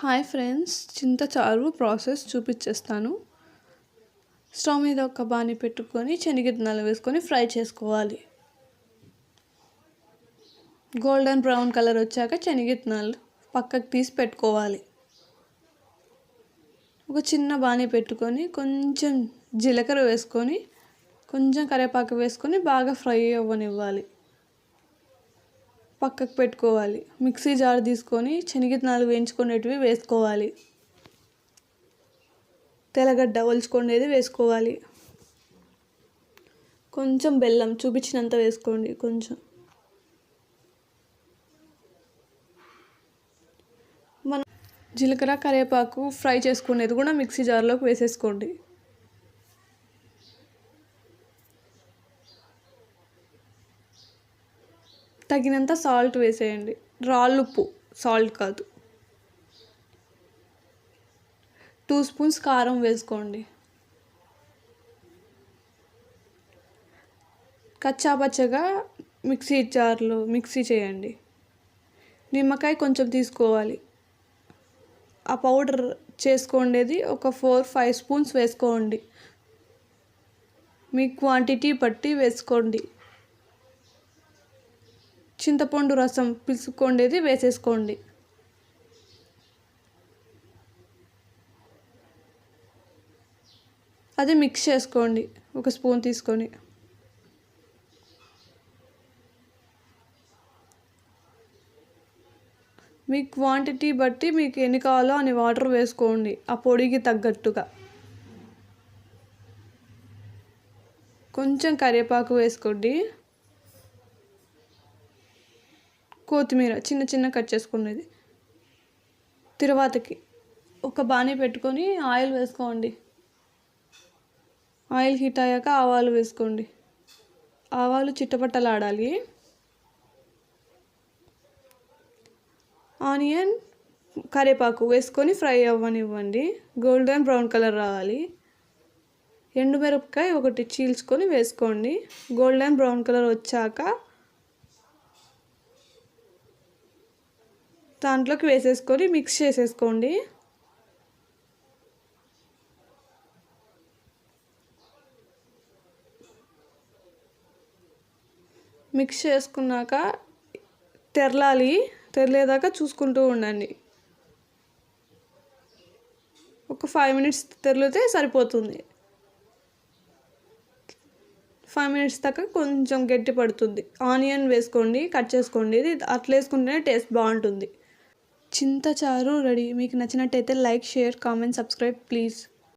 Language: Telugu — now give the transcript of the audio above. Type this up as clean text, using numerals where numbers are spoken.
హాయ్ ఫ్రెండ్స్, చింతచారు ప్రాసెస్ చూపించేస్తాను. స్టవ్ మీద ఒక బాణీ పెట్టుకొని శనగిత్తనాలు వేసుకొని ఫ్రై చేసుకోవాలి. గోల్డెన్ బ్రౌన్ కలర్ వచ్చాక శనగిత్తనాలు పక్కకు తీసి పెట్టుకోవాలి. ఒక చిన్న బాణీ పెట్టుకొని కొంచెం జీలకర్ర వేసుకొని కొంచెం కరివేపాకు వేసుకొని బాగా ఫ్రై అవ్వనివ్వాలి. పక్కకు పెట్టుకోవాలి. మిక్సీ జార్ తీసుకొని శనగిత్తనాలు వేయించుకునేటివి వేసుకోవాలి. తెల్లగడ్డ ఒలుచుకునేది వేసుకోవాలి. కొంచెం బెల్లం చూపించినంత వేసుకోండి. కొంచెం మనం జీలకర్ర కరివేపాకు ఫ్రై చేసుకునేది కూడా మిక్సీ జార్లోకి వేసేసుకోండి. తగినంత సాల్ట్ వేసేయండి. రాళ్ళుప్పు, సాల్ట్ కాదు. 2 స్పూన్స్ కారం వేసుకోండి. కచ్చాపచ్చగా మిక్సీ జార్లో మిక్సీ చేయండి. నిమ్మకాయ కొంచెం తీసుకోవాలి. ఆ పౌడర్ చేసుకోండేది ఒక 4-5 స్పూన్స్ వేసుకోండి. మీ క్వాంటిటీ బట్టి వేసుకోండి. చింతపండు రసం పిసుక్కోండేది వేసేసుకోండి. అది మిక్స్ చేసుకోండి. ఒక స్పూన్ తీసుకొని మీ క్వాంటిటీ బట్టి మీకు ఎన్ని కావాలో అన్ని వాటర్ వేసుకోండి. ఆ పొడికి తగ్గట్టుగా కొంచెం కరివేపాకు వేసుకోండి. కొత్తిమీర చిన్న చిన్న కట్ చేసుకునేది. తర్వాతకి ఒక బాణీ పెట్టుకొని ఆయిల్ వేసుకోండి. ఆయిల్ హీట్ అయ్యాక ఆవాలు వేసుకోండి. ఆవాలు చిట్టపట్టలాడాలి. ఆనియన్, కరివేపాకు వేసుకొని ఫ్రై అవ్వనివ్వండి. గోల్డెన్ బ్రౌన్ కలర్ రావాలి. ఎండుమిరపకాయ ఒకటి చీల్చుకొని వేసుకోండి. గోల్డెన్ బ్రౌన్ కలర్ వచ్చాక దాంట్లోకి వేసేసుకొని మిక్స్ చేసేసుకోండి. మిక్స్ చేసుకున్నాక తెరలేదాకా చూసుకుంటూ ఉండండి. ఒక 5 మినిట్స్ తెరిలితే సరిపోతుంది. 5 మినిట్స్ దాకా కొంచెం గట్టి పడుతుంది. ఆనియన్ వేసుకోండి, కట్ చేసుకోండి. ఇది అట్లా వేసుకుంటేనే టేస్ట్ బాగుంటుంది. చింతచారు రెడీ. మీకు నచ్చినట్టయితే like, share, comment, subscribe please.